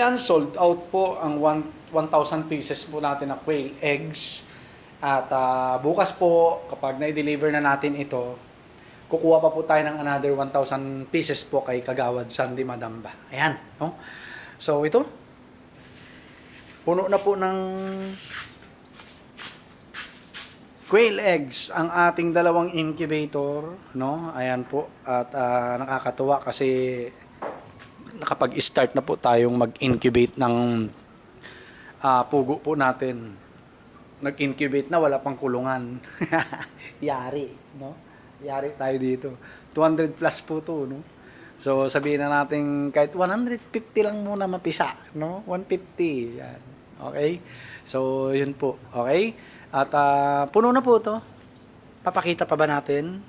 ayan, sold out po ang 1,000 pieces po natin na quail eggs. At bukas po, kapag na-deliver na natin ito, kukuha pa po tayo ng another 1,000 pieces po kay Kagawad Sandy Madamba. Ayan, no? So ito, puno na po ng quail eggs ang ating dalawang incubator, no? Ayan po. At nakakatuwa kasi nakapag-start na po tayong mag-incubate ng pugo po natin. Nag-incubate na, wala pang kulungan. Yari, no? Yari tayo dito. 200 plus po to, no? So, sabihin na natin kahit 150 lang muna mapisa, no? 150, yan. Okay? So, yun po. Okay? At puno na po to. Papakita pa ba natin?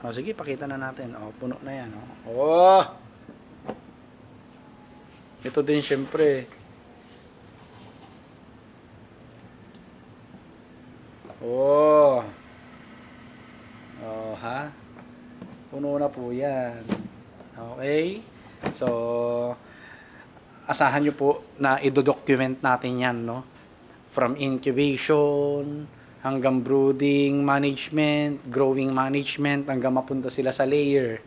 O, sige, pakita na natin. O, puno na yan. O. Ito din, syempre. Oh. Oh, ha? Puno na po yan. Okay? So, asahan nyo po na i-document natin yan, no? From incubation, hanggang brooding management, growing management, hanggang mapunta sila sa layer.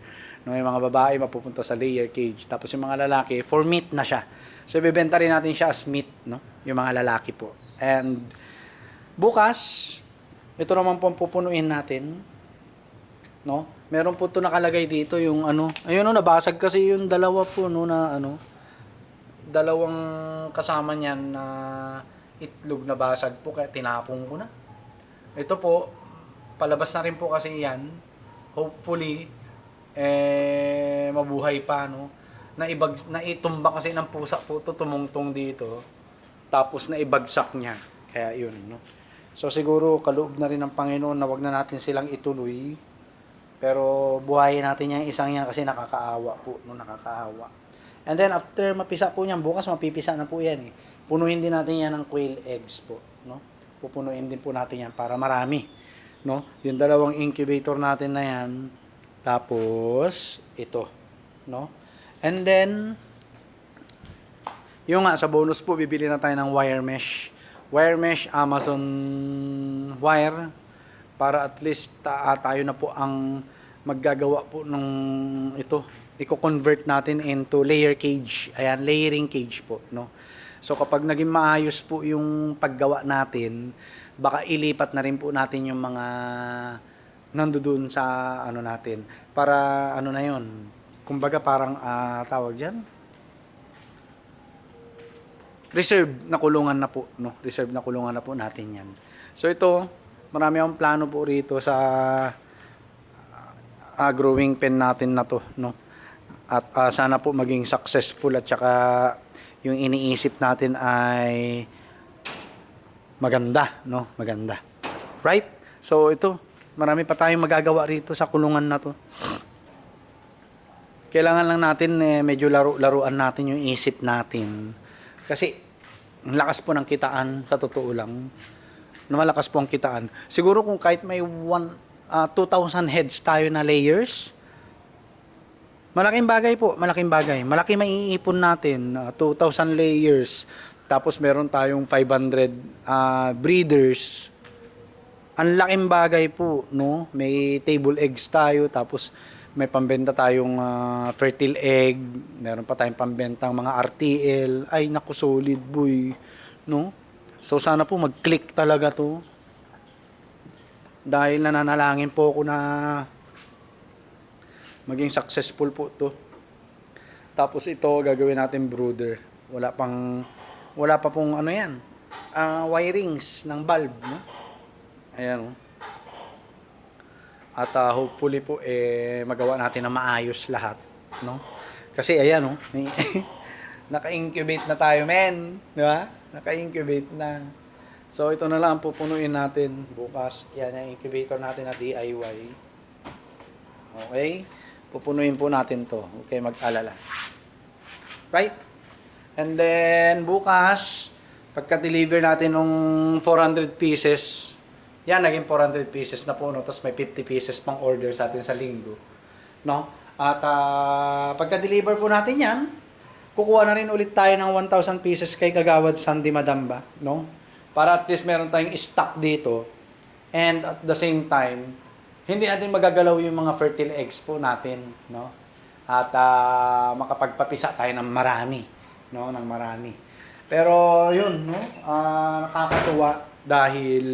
No, yung mga babae mapupunta sa layer cage. Tapos yung mga lalaki, for meat na siya. So, ibebenta rin natin siya as meat, no? Yung mga lalaki po. And, bukas, ito naman po ang pupunuin natin, no? Meron po ito nakalagay dito yung ano. Ayun, no, nabasag kasi yung dalawa po, no, na ano. Dalawang kasama niyan na itlog na basag po, kaya tinapong ko na. Ito po, palabas na rin po kasi yan. Hopefully, mabuhay pa, no. Naitumba kasi ng pusa po ito, tumungtong dito. Tapos naibagsak niya. Kaya yun, no. So siguro kaloob na rin ng Panginoon na wag na natin silang ituloy. Pero buhayin natin yung isang yan kasi nakakaawa po, no, nakakaawa. And then after mapisa po niyan, bukas mapipisa na po yan eh. Punuin din natin yan ng quail eggs po, no. Pupunuin din po natin yan para marami, no. Yung dalawang incubator natin na yan. Tapos ito, no. And then yung nga sa bonus po, bibili na tayo ng wire mesh. Wire mesh, Amazon wire, para at least tayo na po ang maggagawa po ng ito. Iko-convert natin into layer cage. Ayan, layering cage po, no. So kapag naging maayos po yung paggawa natin, baka ilipat na rin po natin yung mga nandoon sa ano natin. Para ano na yon. Kumbaga parang tawag diyan, reserve na kulungan na po, no? Reserve na kulungan na po natin yan. So ito, marami akong plano po rito sa growing pen natin na to, no? At sana po maging successful at saka yung iniisip natin ay maganda, no? Maganda. Right? So ito, marami pa tayong magagawa rito sa kulungan na to. Kailangan lang natin medyo laruan natin yung isip natin. Kasi ang lakas po ng kitaan, sa totoo lang. Na malakas po ang kitaan. Siguro kung kahit may 2,000 heads tayo na layers, malaking bagay po, malaking bagay. Malaki maiipon natin, 2,000 layers. Tapos meron tayong 500 breeders. Ang laking bagay po, no? May table eggs tayo, tapos may pambenta tayong fertile egg, meron pa tayong pambentang mga RTL. Ay naku, solid boy, no? So sana po mag-click talaga to. Dahil nananalangin po ako na maging successful po to. Tapos ito gagawin natin brooder. Wala pa pong ano yan. Wirings ng bulb, no? Ayan, no? At hopefully po magawa natin na maayos lahat, no? Kasi ayan, no, naka-incubate na tayo, men, di ba? Naka-incubate na. So ito na lang ang pupunuin natin bukas. Yan yung incubator natin na DIY. Okay? Pupunuin po natin 'to. Okay, mag-alala. Right? And then bukas pagka-deliver natin ng 400 pieces, yan, naging 400 pieces na po, no? Tapos may 50 pieces pang order sa atin sa linggo, no? At pagka-deliver po natin yan, kukuha na rin ulit tayo ng 1,000 pieces kay Kagawad Sandy Madamba, no? Para at least meron tayong stock dito. And at the same time, hindi natin magagalaw yung mga fertile eggs po natin, no? At makapagpapisa tayo ng marami, no? Ng marami. Pero yun, no? Nakakatuwa dahil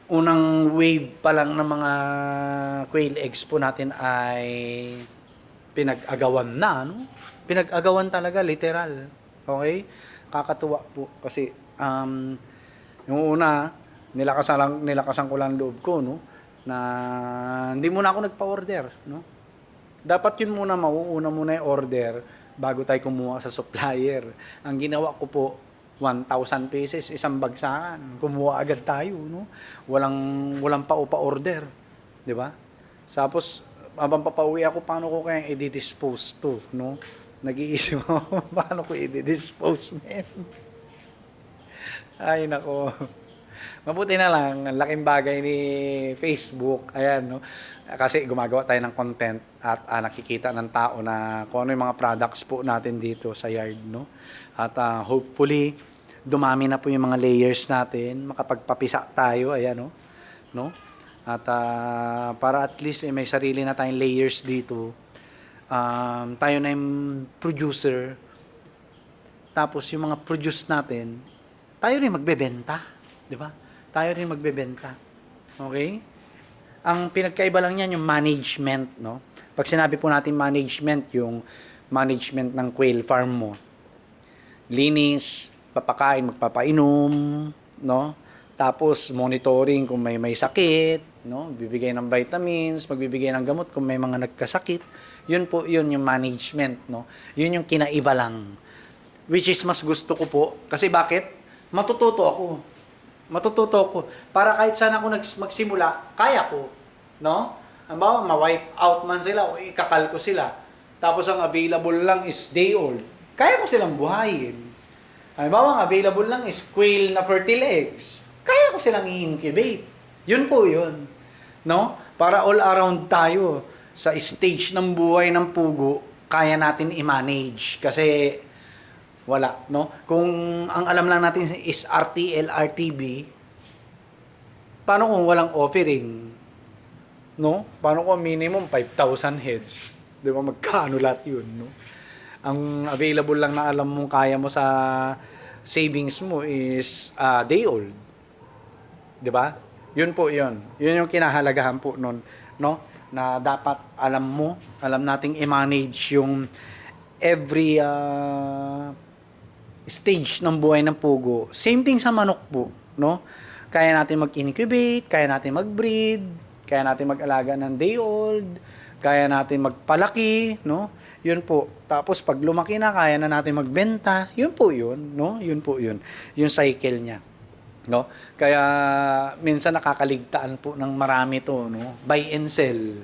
unang wave pa lang ng mga quail eggs po natin ay pinag-agawan na, no? Pinag-agawan talaga, literal. Okay? Kakatuwa po kasi yung una, nilakasan ko lang loob ko, no? Na hindi muna ako nagpa-order, no? Dapat yun muna, mauuna muna yung order bago tayo kumuha sa supplier. Ang ginawa ko po, 1,000 pieces, isang bagsakan. Kumuha agad tayo, no? Walang pa-order, di ba? Tapos, habang papauwi ako, paano ko kaya i-dispose to, no? Nag-iisip ako, paano ko i-dispose, men? Ay, nako. Mabuti na lang, ang laking bagay ni Facebook, ayan, no? Kasi gumagawa tayo ng content at nakikita ng tao na kung ano yung mga products po natin dito sa yard, no? At hopefully, dumami na po yung mga layers natin, makapagpapisa tayo, ayan, no? At para at least may sarili na tayong layers dito. Tayo na yung producer. Tapos yung mga produce natin, tayo rin magbebenta, di ba? Tayo rin magbebenta. Okay? Ang pinagkaiba lang niyan yung management, no? Pag sinabi po natin management, yung management ng quail farm mo. Linis, papakain, magpapainom, no? Tapos monitoring kung may sakit, no? Bibigay ng vitamins, magbibigay ng gamot kung may mga nagkasakit. Yun po, yun yung management, no? Yun yung kinaiba lang. Which is mas gusto ko po. Kasi bakit? Matututo ako. Para kahit saan ako magsimula, kaya ko, no? Halimbawa, ma-wipe out man sila o ikakal ko sila. Tapos ang available lang is day old. Kaya ko silang buhayin. Halimbawa, ang available lang is quail na fertile eggs. Kaya ko silang i-incubate. Yun po yun. No? Para all around tayo sa stage ng buhay ng pugo, kaya natin i-manage. Kasi wala, no? Kung ang alam lang natin is RTL, RTB, paano kung walang offering? No? Paano kung minimum 5,000 heads? Di ba? Magkano lahat yun, no? Ang available lang na alam mo kaya mo sa savings mo is day old. 'Di ba? Yun po 'yun. Yun yung kinahalagahan po nun, no? Na dapat alam nating i-manage yung every stage ng buhay ng pugo. Same thing sa manok po, no? Kaya natin mag-incubate, kaya natin mag-breed, kaya natin mag-alaga ng day old, kaya natin magpalaki, no? Yun po. Tapos pag lumaki na, kaya na natin magbenta. Yun po yun, no? Yun po yun. Yung cycle niya. No? Kaya minsan nakakaligtaan po ng marami to, no? Buy and sell.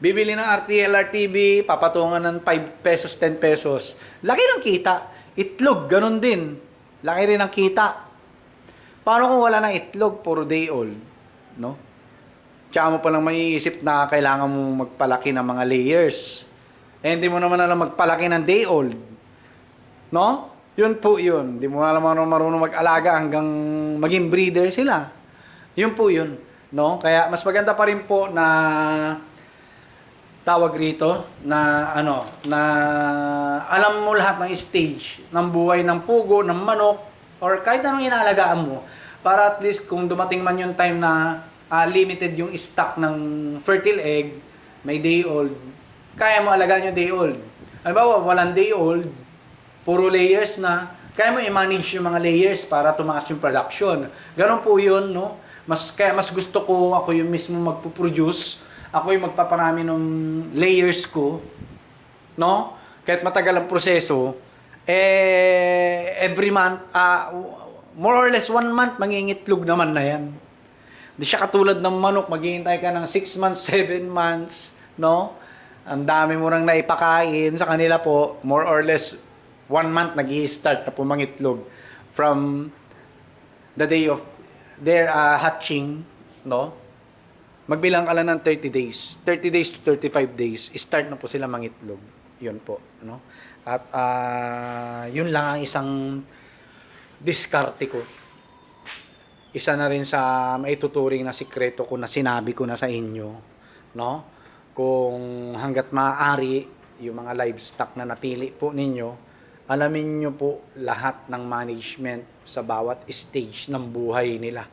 Bibili ng RTL, RTB, papatungan ng 5 pesos, 10 pesos. Laki ng kita. Itlog, ganun din. Laki rin ng kita. Paano kung wala ng itlog, puro day old, no? Tsaka mo palang maiisip na kailangan mo magpalaki ng mga layers. Eh, hindi mo naman alam magpalaki ng day old. No? Yun po yun. Hindi mo alam marunong mag-alaga hanggang maging breeder sila. Yun po yun. No? Kaya mas maganda pa rin po na tawag rito na na alam mo lahat ng stage ng buhay ng pugo, ng manok, or kahit anong inaalagaan mo. Para at least kung dumating man yung time na limited yung stock ng fertile egg, may day old, kaya mo alagaan yung day old. Halimbawa, walang day old, puro layers na, kaya mo i-manage yung mga layers para tumaas yung production. Ganon po yun, no? Kaya mas gusto ko ako yung mismo magpo-produce, ako yung magpaparami ng layers ko, no? Kahit matagal ang proseso, every month, more or less 1 month, mangingitlog naman na yan. Di siya katulad ng manok, maghihintay ka ng 6 months, 7 months, no? Ang dami mo nang naipakain sa kanila po, more or less 1 month nag-i-start na pumangitlog from the day of their hatching, no? Magbilang ka lang ng 30 days. 30 days to 35 days, start na po sila mangitlog. Yun po, no? At yun lang ang isang diskarte ko. Isa na rin sa maituturing na sikreto ko na sinabi ko na sa inyo, no? Kung hangga't maaari, yung mga livestock na napili po ninyo, alamin nyo po lahat ng management sa bawat stage ng buhay nila.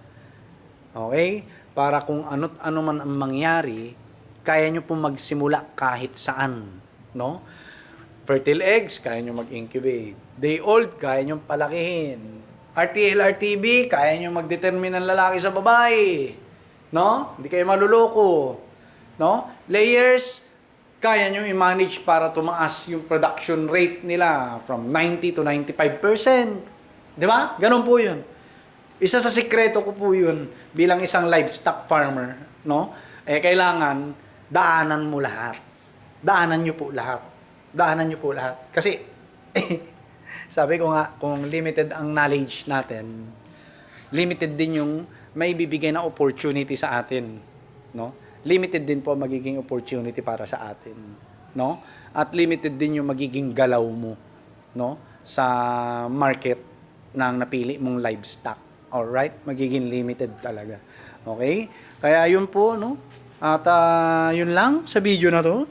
Okay? Para kung ano't ano man ang mangyari, kaya nyo po magsimula kahit saan, no? Fertile eggs, kaya nyo mag-incubate. Day old, kaya nyo palakihin. RTL, RTB, kaya nyo magdetermine ng lalaki sa babae. No? Hindi kayo maluloko. No? Layers, kaya nyo i-manage para tumaas yung production rate nila from 90 to 95%. Di ba? Ganun po yun. Isa sa sikreto ko po yun bilang isang livestock farmer. No? Kailangan daanan mo lahat. Daanan nyo po lahat. Daanan nyo po lahat. Kasi, sabi ko nga, kung limited ang knowledge natin, limited din yung may bibigay na opportunity sa atin, no? Limited din po magiging opportunity para sa atin, no? At limited din yung magiging galaw mo, no? Sa market ng napili mong livestock. Alright? Magiging limited talaga. Okay? Kaya yun po, no? At yun lang sa video na to.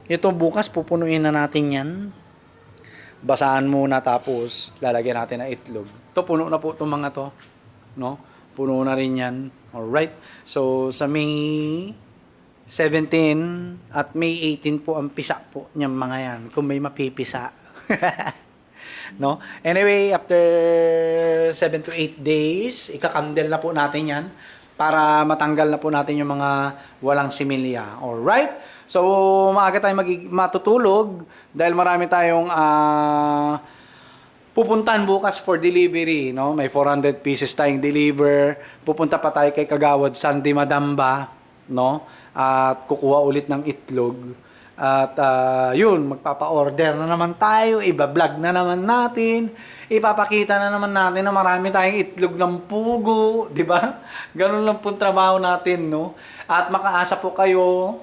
Ito bukas pupunuin na natin yan. Basahan muna tapos lalagyan natin ng itlog. Ito puno na po itong mga to, no? Puno na rin yan. Alright. So sa May 17 at May 18 po ang pisa po niyang mga yan. Kung may mapipisa. No? Anyway, after 7 to 8 days, ikakandel na po natin yan para matanggal na po natin yung mga walang similya. Alright? So, maaga tayong matutulog dahil marami tayong pupuntahan bukas for delivery, no? May 400 pieces tayong deliver. Pupunta pa tayo kay Kagawad Sandy Madamba, no? At kukuha ulit ng itlog. At yun, magpapa-order na naman tayo, iba-vlog na naman natin, ipapakita na naman natin na marami tayong itlog ng pugo, di ba? Ganun lang po trabaho natin, no? At makaasa po kayo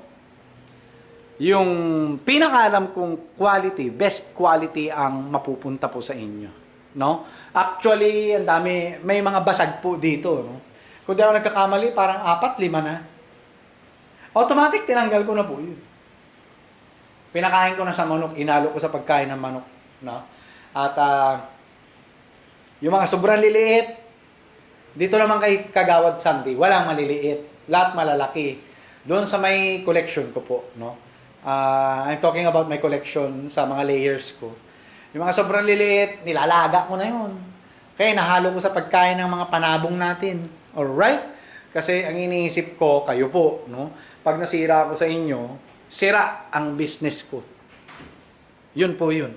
yung pinakaalam kong quality, best quality ang mapupunta po sa inyo, no? Actually, ang dami, may mga basag po dito, no? Kung di ako nagkakamali, parang 4, 5 na. Automatic, tinanggal ko na po yun. Pinakain ko na sa manok, inalo ko sa pagkain ng manok, no? At yung mga sobrang liliit, dito naman kay Kagawad Sandy, walang maliliit, lahat malalaki. Doon sa may collection ko po, no? I'm talking about my collection sa mga layers ko. Yung mga sobrang liliit, nilalaga ko na yun. Kaya nahalo ko sa pagkain ng mga panabong natin. Alright? Kasi ang iniisip ko, kayo po, no? Pag nasira ako sa inyo, sira ang business ko. Yun po yun.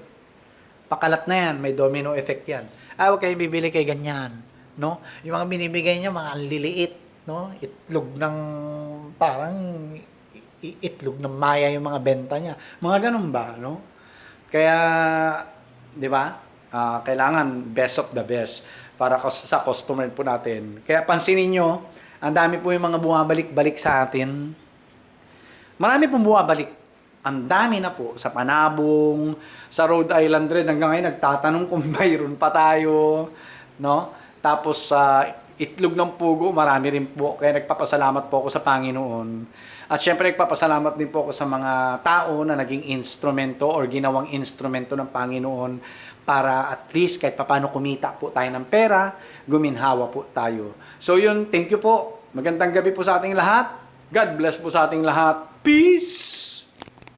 Pakalat na yan, may domino effect yan. Huwag kayong bibili kay ganyan. No? Yung mga binibigay niya, mga liliit. No? Itlog ng parang itlog ng maya yung mga benta niya. Mga ganun ba, no? Kaya, di ba? Kailangan best of the best para sa customer po natin. Kaya pansinin nyo, ang dami po yung mga bumabalik-balik sa atin. Marami pong bumabalik. Ang dami na po sa Panabong, sa Rhode Island rin. Hanggang ngayon, nagtatanong kung mayroon pa tayo, no? Tapos sa itlog ng pugo, marami rin po. Kaya nagpapasalamat po ako sa Panginoon. At syempre nagpapasalamat din po ako sa mga tao na naging instrumento or ginawang instrumento ng Panginoon para at least kahit paano kumita po tayo ng pera, guminhawa po tayo. So yun, thank you po. Magandang gabi po sa ating lahat. God bless po sa ating lahat. Peace!